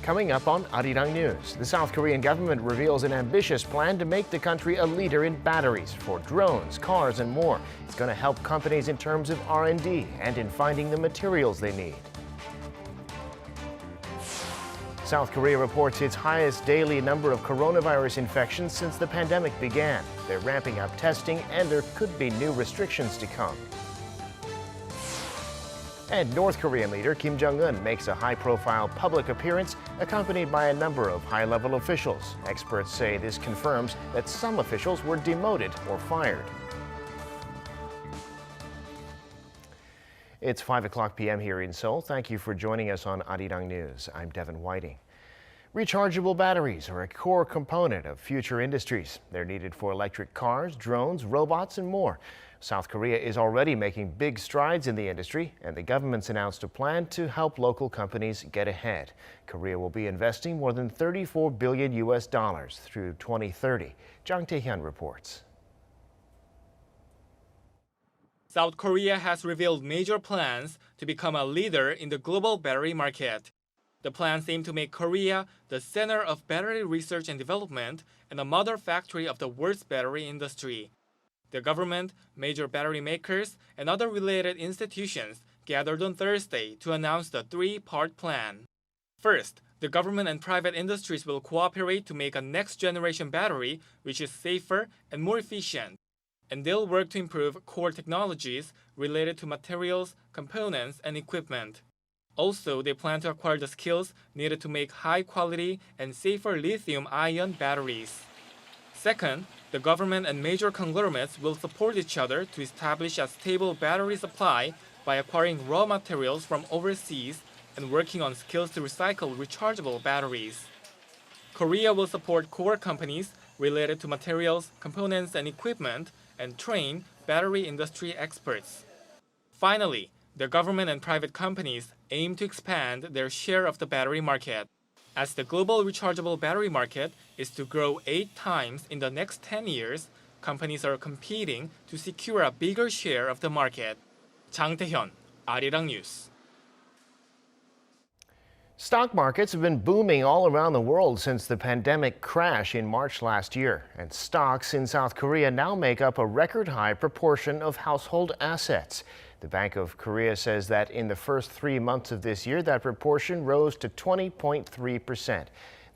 Coming up on Arirang News, the South Korean government reveals an ambitious plan to make the country a leader in batteries for drones, cars, and more. It's going to help companies in terms of R&D and in finding the materials they need. South Korea reports its highest daily number of coronavirus infections since the pandemic began. They're ramping up testing, and there could be new restrictions to come. And North Korean leader Kim Jong-un makes a high-profile public appearance accompanied by a number of high-level officials. Experts say this confirms that some officials were demoted or fired. It's 5 p.m. here in Seoul. Thank you for joining us on Arirang News. I'm Devin Whiting. Rechargeable batteries are a core component of future industries. They're needed for electric cars, drones, robots, and more. South Korea is already making big strides in the industry, and the government's announced a plan to help local companies get ahead. Korea will be investing more than $34 billion through 2030. Jang Tae-hyun reports. South Korea has revealed major plans to become a leader in the global battery market. The plans aim to make Korea the center of battery research and development and a mother factory of the world's battery industry. The government, major battery makers, and other related institutions gathered on Thursday to announce the three-part plan. First, the government and private industries will cooperate to make a next-generation battery which is safer and more efficient. And they'll work to improve core technologies related to materials, components, and equipment. Also, they plan to acquire the skills needed to make high-quality and safer lithium-ion batteries. Second, the government and major conglomerates will support each other to establish a stable battery supply by acquiring raw materials from overseas and working on skills to recycle rechargeable batteries. Korea will support core companies related to materials, components, and equipment and train battery industry experts. Finally, the government and private companies aim to expand their share of the battery market. As the global rechargeable battery market is to grow 8 times in the next 10 years, companies are competing to secure a bigger share of the market. Jang Tae-hyun, Arirang News. Stock markets have been booming all around the world since the pandemic crash in March last year. And stocks in South Korea now make up a record high proportion of household assets. The Bank of Korea says that in the first 3 months of this year, that proportion rose to 20.3%.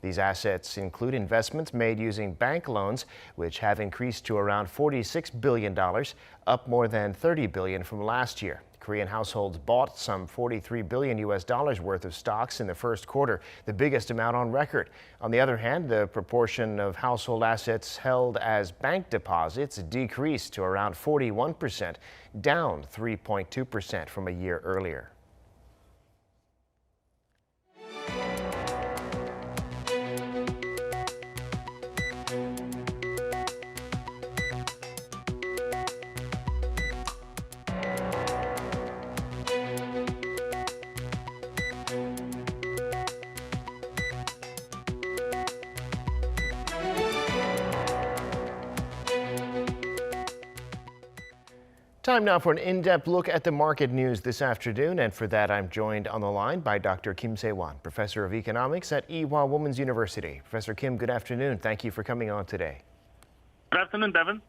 These assets include investments made using bank loans, which have increased to around $46 billion, up more than $30 billion from last year. Korean households bought some $43 billion worth of stocks in the first quarter, the biggest amount on record. On the other hand, the proportion of household assets held as bank deposits decreased to around 41%, down 3.2% from a year earlier. Time now for an in-depth look at the market news this afternoon, and for that I'm joined on the line by Dr. Kim Se-won, professor of economics at Ewha Women's University. Professor Kim, good afternoon. Thank you for coming on today. Good afternoon, Devin.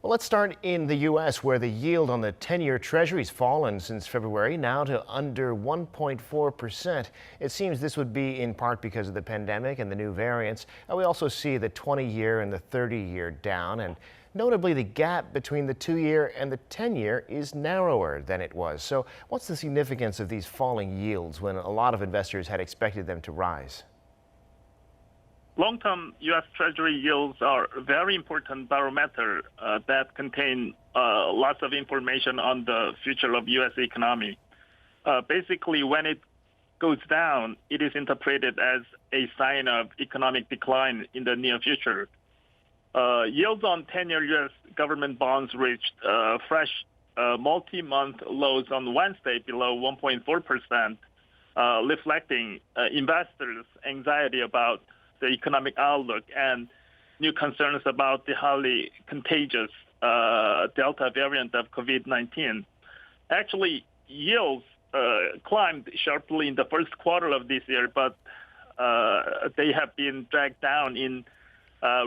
Well, let's start in the U.S., where the yield on the 10-year Treasury's fallen since February, now to under 1.4%. It seems this would be in part because of the pandemic and the new variants. We also see the 20-year and the 30-year down, and notably, the gap between the 2-year and the 10-year is narrower than it was. So what's the significance of these falling yields when a lot of investors had expected them to rise? Long-term U.S. Treasury yields are a very important barometer that contain lots of information on the future of U.S. economy. Basically, when it goes down, it is interpreted as a sign of economic decline in the near future. Yields on 10-year U.S. government bonds reached fresh multi-month lows on Wednesday below 1.4%, reflecting investors' anxiety about the economic outlook and new concerns about the highly contagious Delta variant of COVID-19. Actually, yields climbed sharply in the first quarter of this year, but they have been dragged down in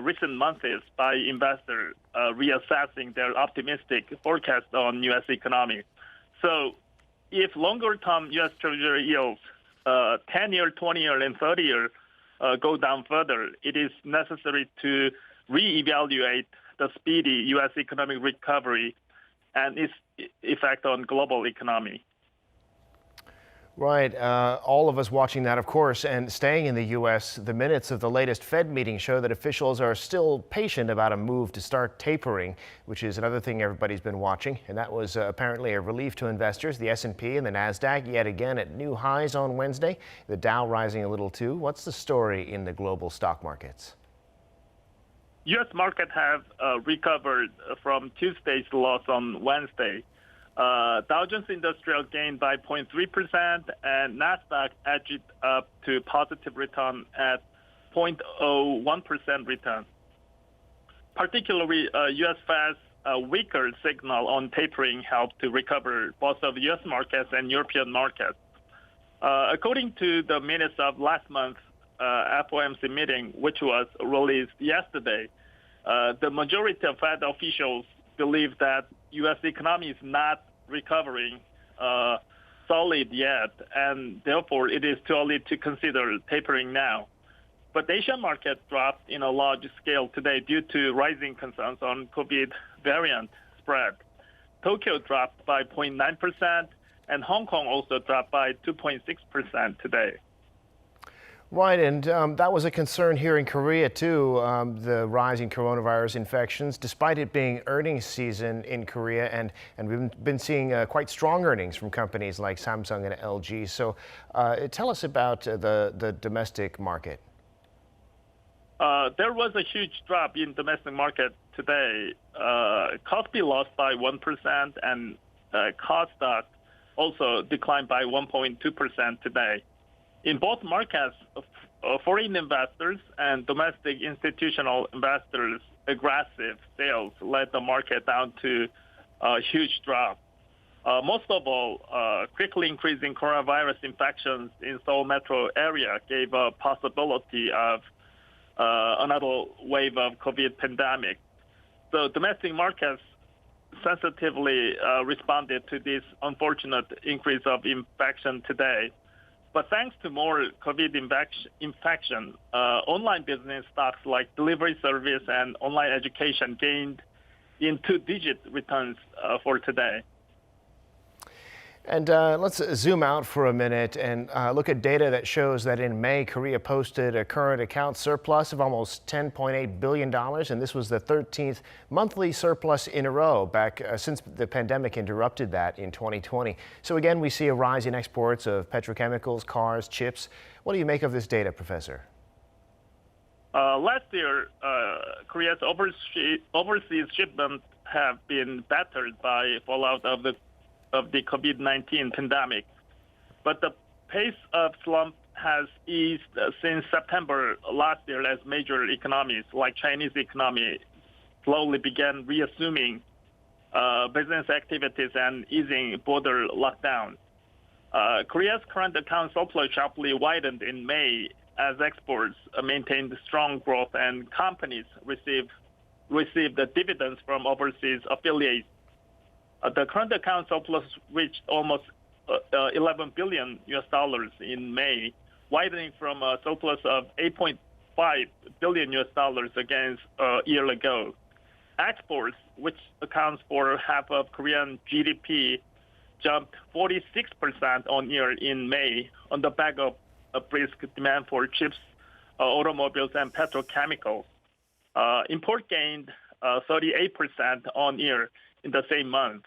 recent months by investors reassessing their optimistic forecast on U.S. economy. So if longer-term U.S. Treasury yields, 10-year, 20-year, and 30-year go down further, it is necessary to reevaluate the speedy U.S. economic recovery and its effect on global economy. Right. All of us watching that, of course, and staying in the U.S., the minutes of the latest Fed meeting show that officials are still patient about a move to start tapering, which is another thing everybody's been watching. And that was apparently a relief to investors. The S&P and the NASDAQ yet again at new highs on Wednesday. The Dow rising a little too. What's the story in the global stock markets? U.S. market have recovered from Tuesday's loss on Wednesday. Dow Jones Industrial gained by 0.3%, and NASDAQ edged up to positive return at 0.01% return. Particularly, U.S. Fed's weaker signal on tapering helped to recover both of U.S. markets and European markets. According to the minutes of last month's FOMC meeting, which was released yesterday, the majority of Fed officials believe that U.S. economy is not recovering solid yet, and therefore it is too early to consider tapering now. But the Asian market dropped in a large scale today due to rising concerns on COVID variant spread. Tokyo dropped by 0.9%, and Hong Kong also dropped by 2.6% today. Right, and that was a concern here in Korea, too, the rising coronavirus infections, despite it being earnings season in Korea. And we've been seeing quite strong earnings from companies like Samsung and LG. So tell us about the domestic market. There was a huge drop in domestic market today. Kospi lost by 1%, and Kosdaq also declined by 1.2% today. In both markets, foreign investors and domestic institutional investors' aggressive sales led the market down to a huge drop. Most of all, quickly increasing coronavirus infections in Seoul metro area gave a possibility of another wave of COVID pandemic. So domestic markets sensitively responded to this unfortunate increase of infection today. But thanks to more COVID infection, online business stocks like delivery service and online education gained in two-digit returns for today. And let's zoom out for a minute and look at data that shows that in May, Korea posted a current account surplus of almost $10.8 billion. And this was the 13th monthly surplus in a row back since the pandemic interrupted that in 2020. So again, we see a rise in exports of petrochemicals, cars, chips. What do you make of this data, Professor? Last year, Korea's overseas shipments have been battered by fallout of the COVID-19 pandemic. But the pace of slump has eased since September last year as major economies like Chinese economy slowly began reassuming business activities and easing border lockdown. Korea's current account surplus sharply widened in May as exports maintained strong growth and companies received the dividends from overseas affiliates. The current account surplus reached almost $11 billion in May, widening from a surplus of $8.5 billion against a year ago. Exports, which accounts for half of Korean GDP, jumped 46% on year in May on the back of a brisk demand for chips, automobiles, and petrochemicals. Import gained 38% on year in the same month.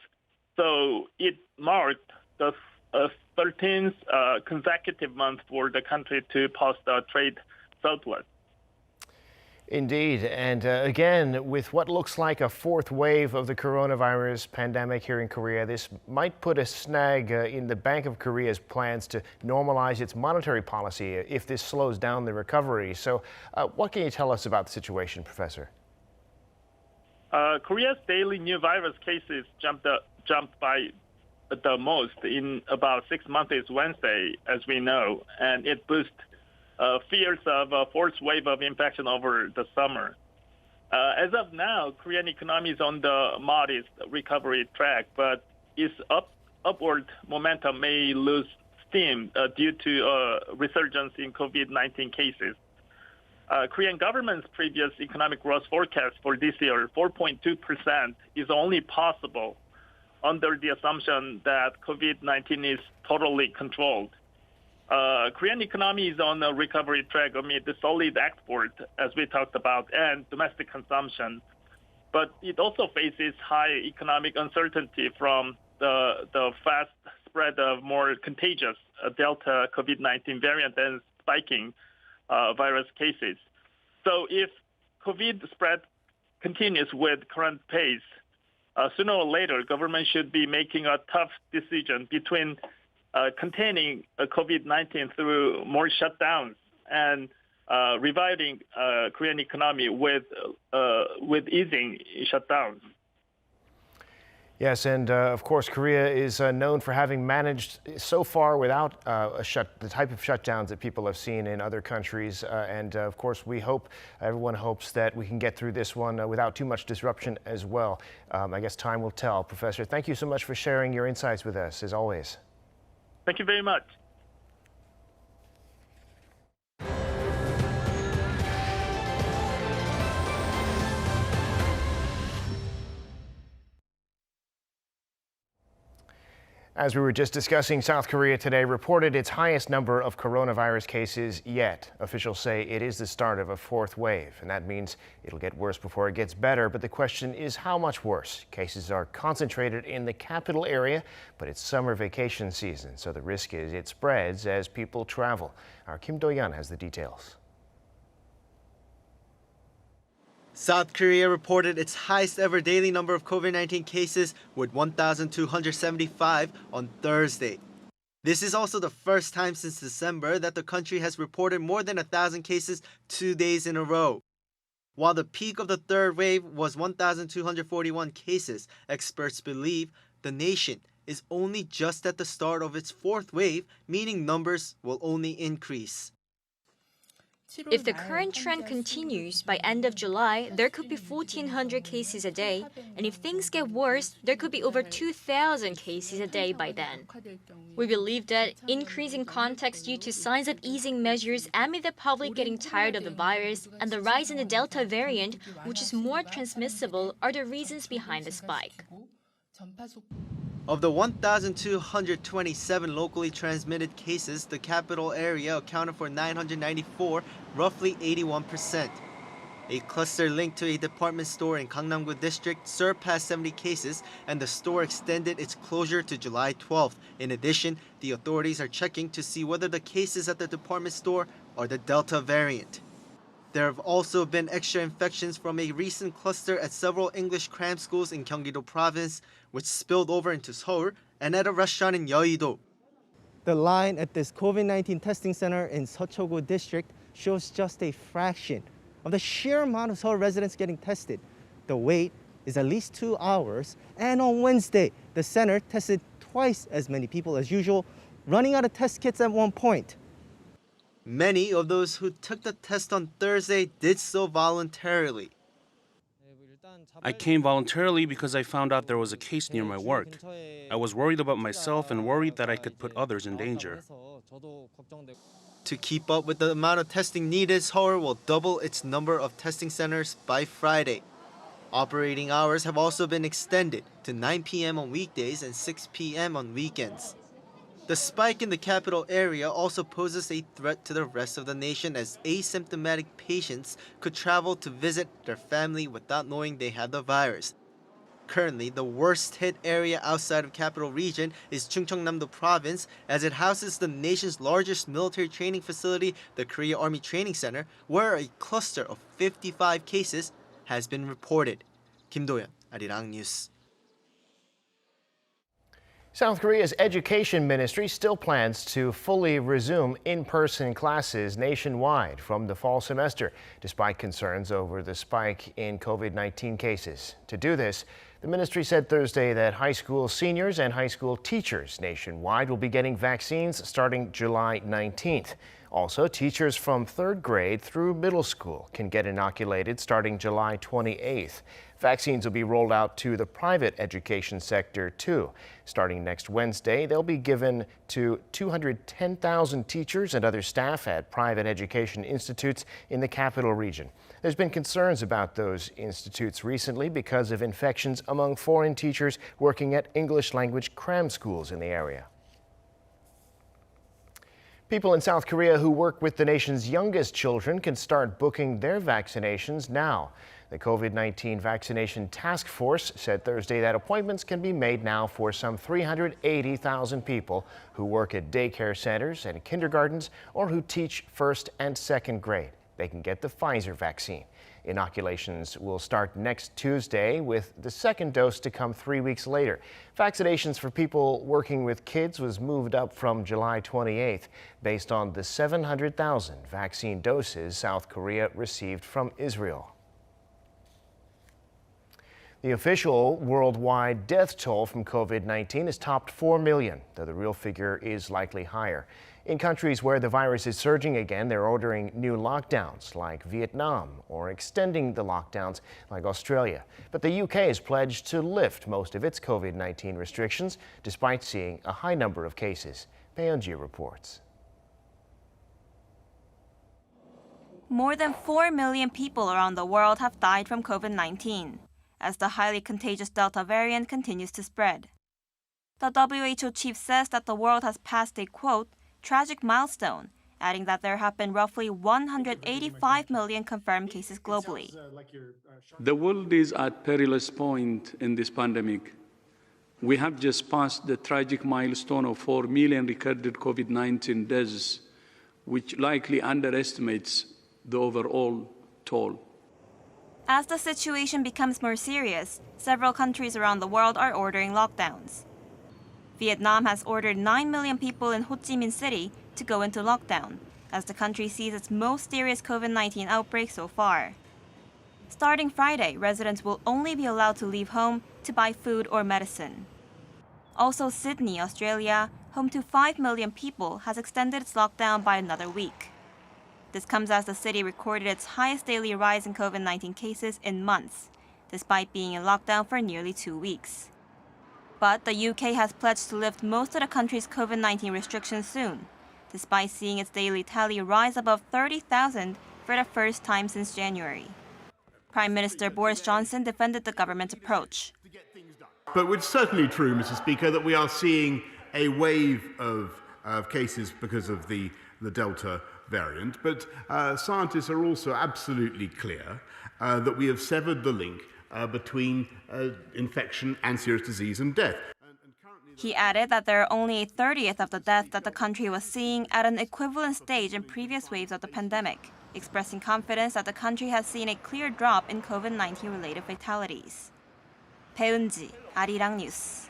So it marked the 13th consecutive month for the country to post a trade surplus. Indeed. And again, with what looks like a fourth wave of the coronavirus pandemic here in Korea, this might put a snag in the Bank of Korea's plans to normalize its monetary policy if this slows down the recovery. So what can you tell us about the situation, Professor? Korea's daily new virus cases jumped by the most in about 6 months Wednesday, as we know, and it boosted fears of a fourth wave of infection over the summer. As of now, Korean economy is on the modest recovery track, but its upward momentum may lose steam due to a resurgence in COVID-19 cases. Korean government's previous economic growth forecast for this year, 4.2%, is only possible under the assumption that COVID-19 is totally controlled. Korean economy is on a recovery track amid the solid export, as we talked about, and domestic consumption. But it also faces high economic uncertainty from the fast spread of more contagious Delta COVID-19 variant and spiking virus cases. So if COVID spread continues with current pace, sooner or later, government should be making a tough decision between containing COVID-19 through more shutdowns and reviving Korean economy with easing shutdowns. Yes, and of course, Korea is known for having managed so far without the type of shutdowns that people have seen in other countries. And of course, everyone hopes that we can get through this one without too much disruption as well. I guess time will tell. Professor, thank you so much for sharing your insights with us, as always. Thank you very much. As we were just discussing, South Korea today reported its highest number of coronavirus cases yet. Officials say it is the start of a fourth wave, and that means it'll get worse before it gets better. But the question is how much worse? Cases are concentrated in the capital area, but it's summer vacation season, so the risk is it spreads as people travel. Our Kim Do-yeon has the details. South Korea reported its highest ever daily number of COVID-19 cases with 1,275 on Thursday. This is also the first time since December that the country has reported more than 1,000 cases 2 days in a row. While the peak of the third wave was 1,241 cases, experts believe the nation is only just at the start of its fourth wave, meaning numbers will only increase. If the current trend continues, by end of July, there could be 1,400 cases a day, and if things get worse, there could be over 2,000 cases a day by then. We believe that increasing context due to signs of easing measures amid the public getting tired of the virus and the rise in the Delta variant, which is more transmissible, are the reasons behind the spike. Of the 1,227 locally transmitted cases, the capital area accounted for 994, roughly 81%. A cluster linked to a department store in Gangnam-gu district surpassed 70 cases, and the store extended its closure to July 12th. In addition, the authorities are checking to see whether the cases at the department store are the Delta variant. There have also been extra infections from a recent cluster at several English cram schools in Gyeonggi-do province, which spilled over into Seoul, and at a restaurant in Yeouido. The line at this COVID-19 testing center in Seochogu district shows just a fraction of the sheer amount of Seoul residents getting tested. The wait is at least 2 hours, and on Wednesday, the center tested twice as many people as usual, running out of test kits at one point. Many of those who took the test on Thursday did so voluntarily. I came voluntarily because I found out there was a case near my work. I was worried about myself and worried that I could put others in danger. To keep up with the amount of testing needed, Seoul will double its number of testing centers by Friday. Operating hours have also been extended to 9 p.m. on weekdays and 6 p.m. on weekends. The spike in the capital area also poses a threat to the rest of the nation, as asymptomatic patients could travel to visit their family without knowing they have the virus. Currently, the worst hit area outside of capital region is Chungcheongnam-do province, as it houses the nation's largest military training facility, the Korea Army Training Center, where a cluster of 55 cases has been reported. Kim Do-yeon, Arirang News. South Korea's education ministry still plans to fully resume in-person classes nationwide from the fall semester, despite concerns over the spike in COVID-19 cases. To do this, the ministry said Thursday that high school seniors and high school teachers nationwide will be getting vaccines starting July 19th. Also, teachers from 3rd grade through middle school can get inoculated starting July 28th. Vaccines will be rolled out to the private education sector, too. Starting next Wednesday, they'll be given to 210,000 teachers and other staff at private education institutes in the capital region. There's been concerns about those institutes recently because of infections among foreign teachers working at English language cram schools in the area. People in South Korea who work with the nation's youngest children can start booking their vaccinations now. The COVID-19 Vaccination Task Force said Thursday that appointments can be made now for some 380,000 people who work at daycare centers and kindergartens or who teach 1st and 2nd grade. They can get the Pfizer vaccine. Inoculations will start next Tuesday, with the 2nd dose to come 3 weeks later. Vaccinations for people working with kids was moved up from July 28th based on the 700,000 vaccine doses South Korea received from Israel. The official worldwide death toll from COVID-19 has topped 4 million, though the real figure is likely higher. In countries where the virus is surging again, they're ordering new lockdowns like Vietnam or extending the lockdowns like Australia. But the UK has pledged to lift most of its COVID-19 restrictions despite seeing a high number of cases. Baeunji reports. More than 4 million people around the world have died from COVID-19 as the highly contagious Delta variant continues to spread. The WHO chief says that the world has passed a, quote, tragic milestone, adding that there have been roughly 185 million confirmed cases globally. The world is at perilous point in this pandemic. We have just passed the tragic milestone of 4 million recorded COVID-19 deaths, which likely underestimates the overall toll. As the situation becomes more serious, several countries around the world are ordering lockdowns. Vietnam has ordered 9 million people in Ho Chi Minh City to go into lockdown, as the country sees its most serious COVID-19 outbreak so far. Starting Friday, residents will only be allowed to leave home to buy food or medicine. Also, Sydney, Australia, home to 5 million people, has extended its lockdown by another week. This comes as the city recorded its highest daily rise in COVID-19 cases in months, despite being in lockdown for nearly 2 weeks. But the UK has pledged to lift most of the country's COVID-19 restrictions soon, despite seeing its daily tally rise above 30,000 for the first time since January. Prime Minister Boris Johnson defended the government's approach. But it's certainly true, Mr. Speaker, that we are seeing a wave of cases because of the Delta variant. But scientists are also absolutely clear that we have severed the link between infection and serious disease and death. He added that there are only a 30th of the deaths that the country was seeing at an equivalent stage in previous waves of the pandemic, expressing confidence that the country has seen a clear drop in COVID-19 related fatalities. Baeunji, Arirang News.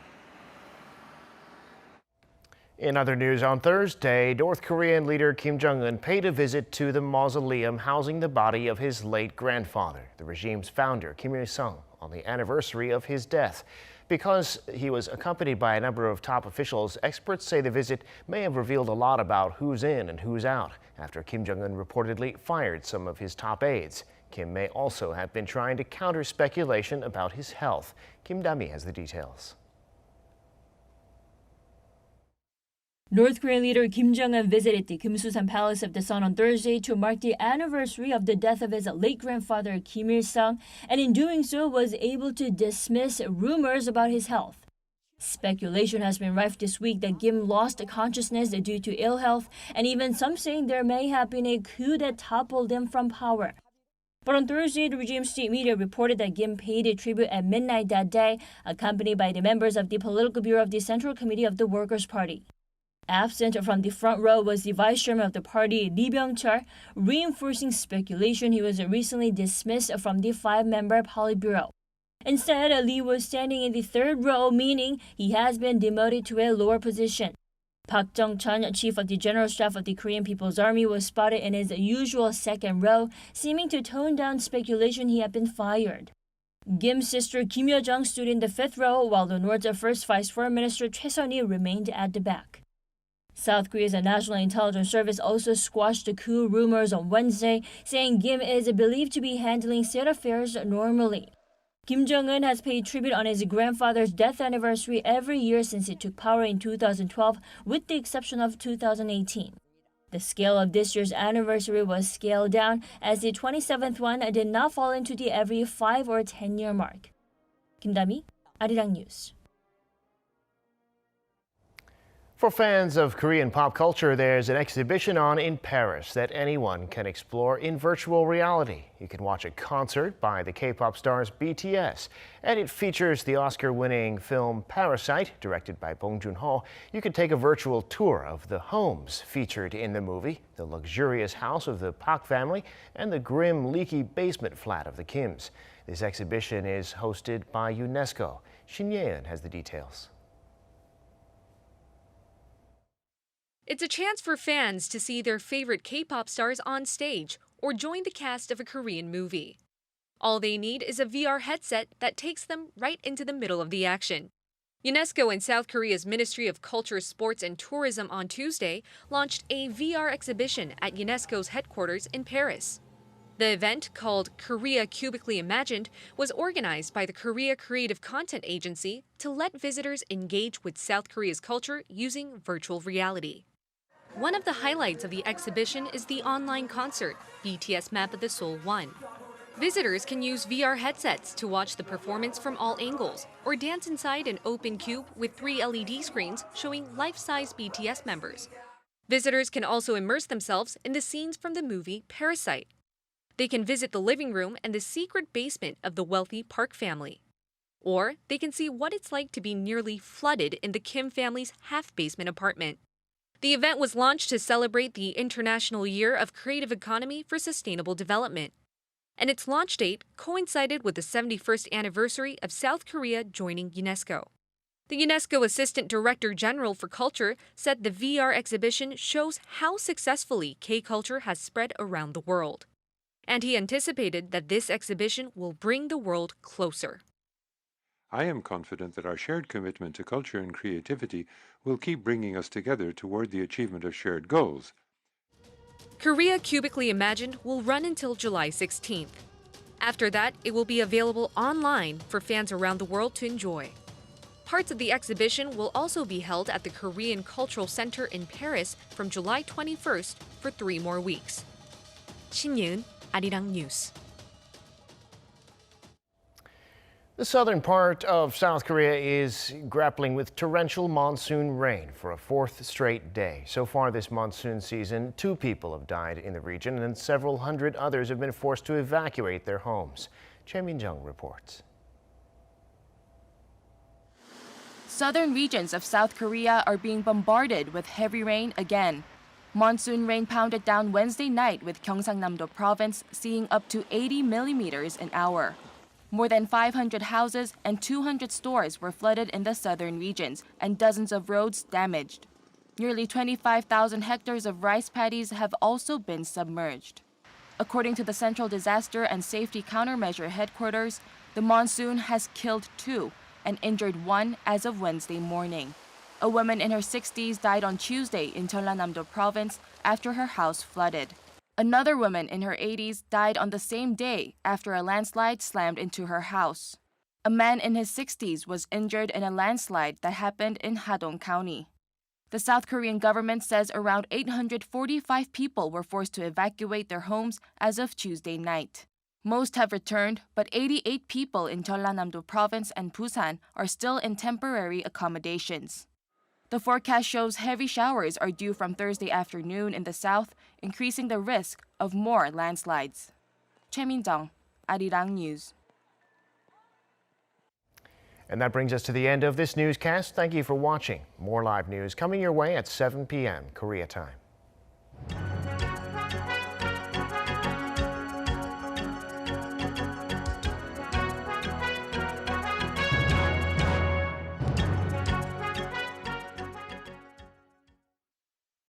In other news, on Thursday, North Korean leader Kim Jong-un paid a visit to the mausoleum housing the body of his late grandfather, the regime's founder, Kim Il-sung, on the anniversary of his death. Because he was accompanied by a number of top officials, experts say the visit may have revealed a lot about who's in and who's out after Kim Jong-un reportedly fired some of his top aides. Kim may also have been trying to counter speculation about his health. Kim Dami has the details. North Korean leader Kim Jong-un visited the Kumsusan Palace of the Sun on Thursday to mark the anniversary of the death of his late grandfather Kim Il-sung, and in doing so was able to dismiss rumors about his health. Speculation has been rife this week that Kim lost consciousness due to ill health, and even some saying there may have been a coup that toppled him from power. But on Thursday, the regime's state media reported that Kim paid a tribute at midnight that day, accompanied by the members of the political bureau of the Central Committee of the Workers' Party. Absent from the front row was the vice chairman of the party, Lee Byung-chul, reinforcing speculation he was recently dismissed from the 5-member Politburo. Instead, Lee was standing in the third row, meaning he has been demoted to a lower position. Park Jung-chun, chief of the general staff of the Korean People's Army, was spotted in his usual second row, seeming to tone down speculation he had been fired. Kim's sister Kim Yo-jong stood in the fifth row, while the North's first vice foreign minister Choi Sun-il remained at the back. South Korea's National Intelligence Service also squashed the coup rumors on Wednesday, saying Kim is believed to be handling state affairs normally. Kim Jong-un has paid tribute on his grandfather's death anniversary every year since he took power in 2012, with the exception of 2018. The scale of this year's anniversary was scaled down, as the 27th one did not fall into the every 5 or 10-year mark. Kim Da-mi, Arirang News. For fans of Korean pop culture, there's an exhibition on in Paris that anyone can explore in virtual reality. You can watch a concert by the K-pop stars BTS, and it features the Oscar-winning film Parasite, directed by Bong Joon-ho. You can take a virtual tour of the homes featured in the movie, the luxurious house of the Park family, and the grim, leaky basement flat of the Kims. This exhibition is hosted by UNESCO. Shin Ye-eun has the details. It's a chance for fans to see their favorite K-pop stars on stage or join the cast of a Korean movie. All they need is a VR headset that takes them right into the middle of the action. UNESCO and South Korea's Ministry of Culture, Sports and Tourism on Tuesday launched a VR exhibition at UNESCO's headquarters in Paris. The event, called Korea Cubically Imagined, was organized by the Korea Creative Content Agency to let visitors engage with South Korea's culture using virtual reality. One of the highlights of the exhibition is the online concert, BTS Map of the Soul 1. Visitors can use VR headsets to watch the performance from all angles, or dance inside an open cube with 3 LED screens showing life-size BTS members. Visitors can also immerse themselves in the scenes from the movie Parasite. They can visit the living room and the secret basement of the wealthy Park family. Or they can see what it's like to be nearly flooded in the Kim family's half-basement apartment. The event was launched to celebrate the International Year of Creative Economy for Sustainable Development, and its launch date coincided with the 71st anniversary of South Korea joining UNESCO. The UNESCO Assistant Director General for Culture said the VR exhibition shows how successfully K-culture has spread around the world, and he anticipated that this exhibition will bring the world closer. I am confident that our shared commitment to culture and creativity will keep bringing us together toward the achievement of shared goals. Korea Cubically Imagined will run until July 16th. After that, it will be available online for fans around the world to enjoy. Parts of the exhibition will also be held at the Korean Cultural Center in Paris from July 21st for 3 more weeks. Shin Ye-eun, Arirang News. The southern part of South Korea is grappling with torrential monsoon rain for a 4th straight day. So far this monsoon season, 2 people have died in the region and several hundred others have been forced to evacuate their homes. Choi Min-jung reports. Southern regions of South Korea are being bombarded with heavy rain again. Monsoon rain pounded down Wednesday night, with Gyeongsangnam-do province seeing up to 80 millimeters an hour. More than 500 houses and 200 stores were flooded in the southern regions, and dozens of roads damaged. Nearly 25,000 hectares of rice paddies have also been submerged. According to the Central Disaster and Safety Countermeasure Headquarters, the monsoon has killed 2 and injured 1 as of Wednesday morning. A woman in her 60s died on Tuesday in Jeollanam-do province after her house flooded. Another woman in her 80s died on the same day after a landslide slammed into her house. A man in his 60s was injured in a landslide that happened in Hadong County. The South Korean government says around 845 people were forced to evacuate their homes as of Tuesday night. Most have returned, but 88 people in Jeollanam-do province and Busan are still in temporary accommodations. The forecast shows heavy showers are due from Thursday afternoon in the south, increasing the risk of more landslides. Choi Min-jung, Arirang News. And that brings us to the end of this newscast. Thank you for watching. More live news coming your way at 7 p.m. Korea time.